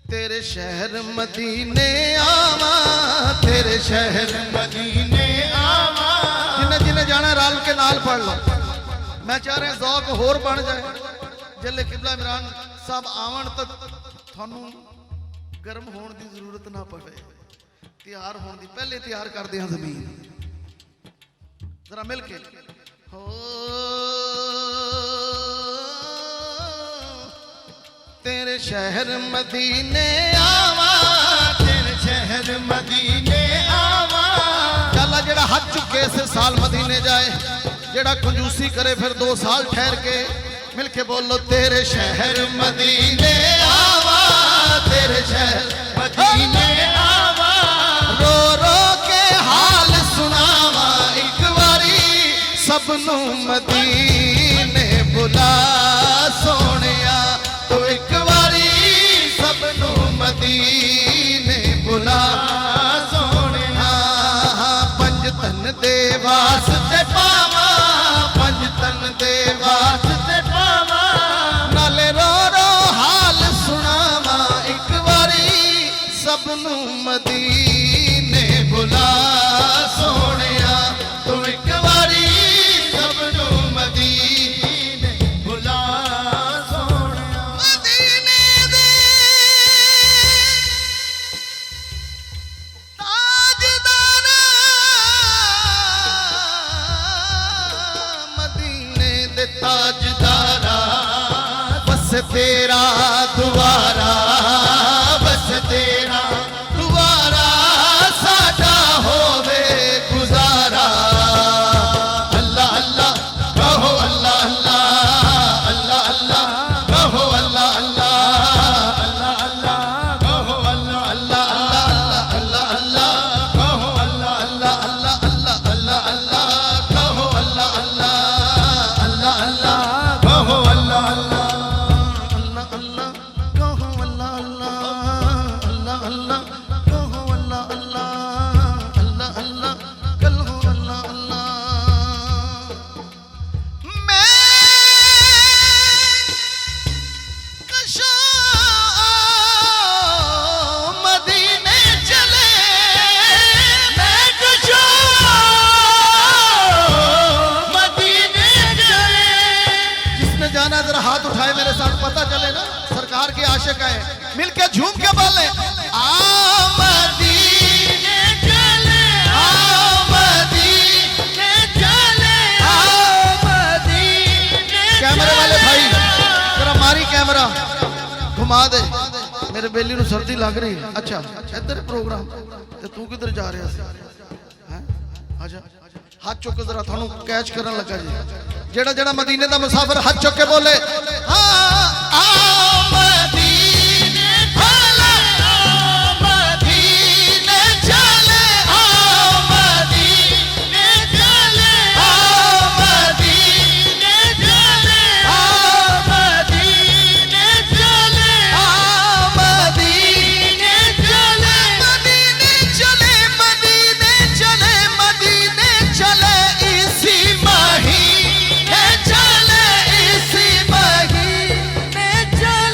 तेरे शहर मदीने आवा, तेरे शहर मदीने आवा। जिन्हें जिन्हें जाना रल के नाल पढ़ लो। मैं चाह रहा ज़ौक होर बन जाए। जल्ले किबला इमरान साहब आवन तक थानू गर्म होने की जरूरत ना पवे, तैयार होने की पहले तैयार करते हैं जमीन। जरा मिल के हो तेरे शहर मदीने आवा, तेरे शहर मदीने आवा। चला जेड़ा हज चुके से साल मदीने जाए, जेड़ा कंजूसी करे फिर 2 साल ठहर के। मिलके बोलो तेरे शहर मदीने आवा, तेरे शहर मदीने आवा। रो रो के हाल सुनावा एक बारी, सबनू मदीने बुला सोनिया। तो एक बारी सबनू मदीने बुला सोनिया। पंज तन दे वास्ते पावा, पंज तन दे वास्ते पावा। नाले रो रो हाल सुनावा एक बारी, सबनू मदीने बुला सोनिया। तो एक बारी सबनू मदीने बुला सोनिया। मदीने दे ताजदारा, मदीने दे ताजदारा। बस तेरा दुआरा, बस तेरा दुआरा साडा होवे गुजारा। अल्लाह अल्लाह कहो, अल्लाह अल्लाह, अल्लाह अल्लाह कहो, अल्लाह अल्लाह, अल्लाह अल्लाह कहो, अल्लाह अल्लाह, अल्लाह अल्लाह कहो, अल्लाह अल्लाह, अल्लाह अल्लाह, अल्लाह अल्लाह कहो, अल्लाह अल्लाह, अल्लाह अल्लाह कहो, अल्लाह अल्लाह, अल्लाह अल्लाह कहो, अल्लाह अल्लाह, अल्लाह अल्लाह कहो, अल्लाह अल्लाह, अल्लाह अल्लाह कहो, अल्लाह अल्लाह। मैं कशा मदीने चले, मैं कशा मदीने चले। जिसने जाना जरा हाथ उठाए मेरे साथ, पता चले ना सरकार के आशिक है। मिलके झूम के बोले आ मदीने चले, आ मदीने चले, आ मदीने। कैमरे वाले भाई जरा मारी कैमरा घुमा दे। मेरे बेली नूं सर्दी लग रही। अच्छा इधर प्रोग्राम ते तू किधर जा रहा है? आजा हाथ चुक जरा, थानू कैच करन लगा जी। जेड़ा जेड़ा मदीने दा मुसाफिर हाथ चुक के बोले हाँ आ मदीने चले, आ मदीने चले, आ मदीने चले, आ मदीने चले, आ मदीने चले, आ मदीने चले, मदीने चले, मदीने चले, मदीने चले। इसी महीने चले, इसी महीने चले।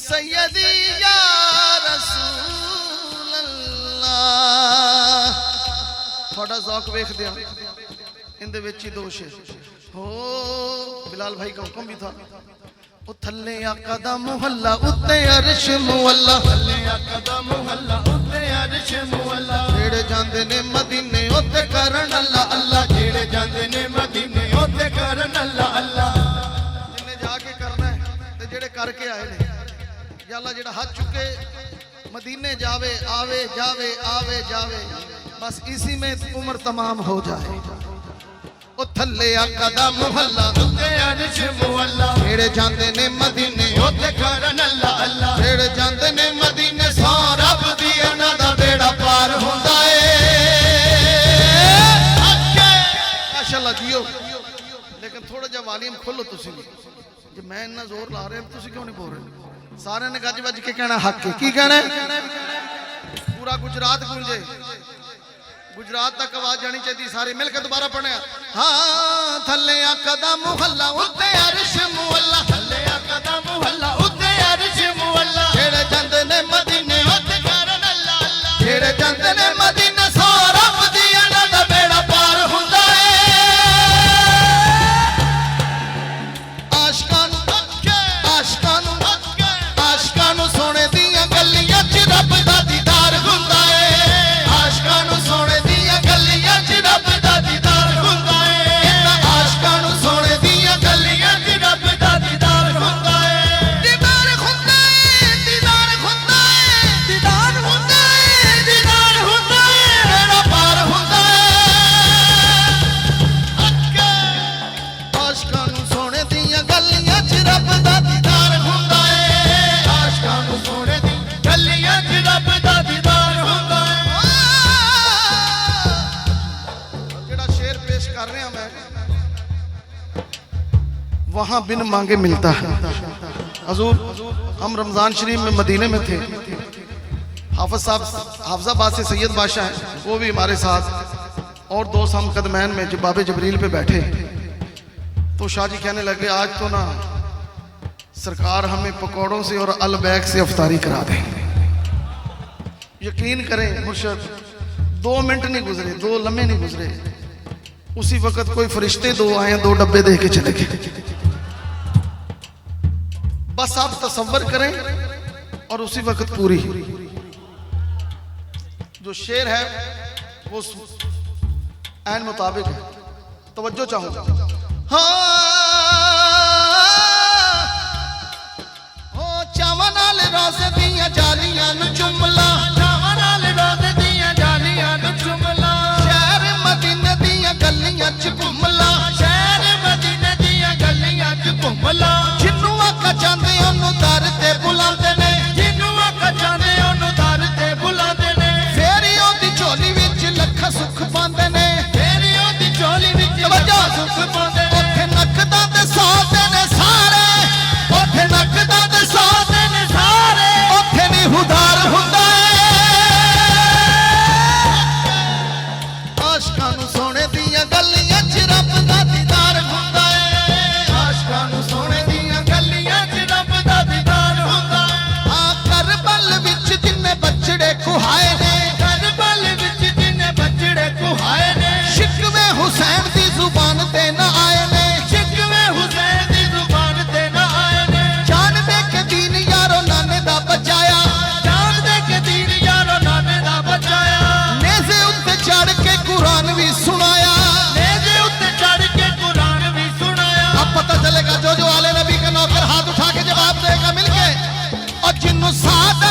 सैयदी या रसूल अल्लाह। थोड़ा ज़ौक वेख दिया इंदे विच ही दोष है। हो बिलाल भाई का हुक्म भी था। ओ थल्ले आका दा मुहल्ला उत्ते अरश मुअल्ला, थल्ले आका दा मुहल्ला उत्ते अरश मुअल्ला। जेड़े जांदे ने मदीने उत्ते करन अल्लाह अल्लाह, जेड़े जांदे ने मदीने उत्ते करन अल्लाह अल्लाह। जिन्ने जाके करना है ते जेड़े करके आए ने या अल्लाह जेड़ा हाथ चुके मदीने जावे आवे जावे आवे जावे, बस इसी में उम्र तमाम हो जाए। ओ थल्ले आका दा मुहल्ला उत्ते अरश मुअल्ला, जेड़े जांदे ने मदीने उत्ते करन अल्लाह अल्लाह। जेड़े जांदे ने मदीने सौ रब दी अना दा बेड़ा पार हुंदा है। माशाअल्लाह जियो, लेकिन थोड़ा जा वॉल्यूम खोलो तुसी भी। जे मैं इतना जोर ला रहा तुसी क्यों नहीं बोल रहे? सारे ने गज बज के कहना हक है। की कहना है? पूरा गुजरात गूंजे, गुजरात तक आवाज जानी चाहिए। सारे मिलकर दोबारा पढ़े। हाँ थल्ले आका दा मुहल्ला उत्ते अरश मुअल्ला, थल्ले आका दा मुहल्ला उत्ते अरश मुअल्ला। जेड़े जांदे ने मदीने उत्ते करन अल्लाह अल्लाह। जेड़े जांदे ने मदीने सौ रब दी अना दा बेड़ा पार हुंदा है। आशिकां नूं आशिकां नूं सोने दियां गलियां च रब दा दीदार हुंदा है। आशिकां नूं सोने दियां गलियां च रब दा दीदार हुंदा है। आशिकां नूं सोने दियां गलियां च रब दा दीदार हुंदा है। दीदार हुंदा है, दीदार हुंदा है, दीदार हुंदा है, दीदार हुंदा है, बेड़ा पार हुंदा है। आशिकां नूं सोने दियां गलियां च रब दा दीदार हुंदा है। आशिकां नूं सोने दी गलियां च रब दा दीदार हुंदा है। जेड़ा शेर पेश कर रहा मैं, वहां बिन मांगे मिलता है। हजूर हम रमजान शरीफ में मदीने में थे। हाफिज साहब हाफिजाबाद से सैयद बादशाह हैं, वो भी हमारे साथ, और दोस्त हम कदमैन में जो बाबे जबरील पे बैठे। तो शाह जी कहने लगे आज तो ना सरकार हमें पकौड़ों से और अलबैग से अफ्तारी करा दें। यकीन करें मुर्शद, 2 मिनट नहीं गुजरे, 2 लम्हे नहीं गुजरे, उसी वक्त कोई फरिश्ते 2 आए, 2 डब्बे दे के चले गए। बस आप तसव्वुर करें और उसी वक्त पूरी। जो शेर है वो ऐन मुताबिक है, तवज्जो चाहूंगा। हाँ चावा नाल रोज़े दियां जालियां नूं चुमला, चावा नाल रोज़े दियां जालियां नूं चुमला। शहर मदीने दियां गलियां च घुमला, शहर मदीने दियां गलियां च घुमला। जिन्नू आका चांदे ओनू दर ते बुलांदे ने, जिन्नू आका चांदे ओनू दर ते बुलांदे ने। फेरी ओदी झोली विच लखां सुख पांदे ने, फेरी ओदी झोली विच लखां सुख पांदे ने। ओथे नकदां दे सौदे ने सारे, ओथे नकदां दे सौदे ने सारे, ओथे नहीं उधार हुंदा है। आशिकां नूं सोने दियां गलियां च रब दा दीदार हुंदा है। आशिकां नूं सोने दियां गलियां च रब दा दीदार हुंदा है। हाँ करबल विच जिन्ने बछड़े कुहाए ने, करबल विच जिन्ने बछड़े कुहाए ने। शिकवे हुसैन दी जुबान ते न आए ने, शिकवे हुसैन दी जुबान ते न आए ने। जान दे के दीन यारो नाने दा बचाया, जान दे के दीन यारो नाने दा बचाया। नेज़े उत्ते चढ़ के कुरान भी सुनाया। नेज़े उत्ते चढ़ के कुरान भी सुनाया। अब पता चलेगा जो जो आले नबी का नौकर हाथ उठा के जवाब देगा मिलके। और जिन्नू सादा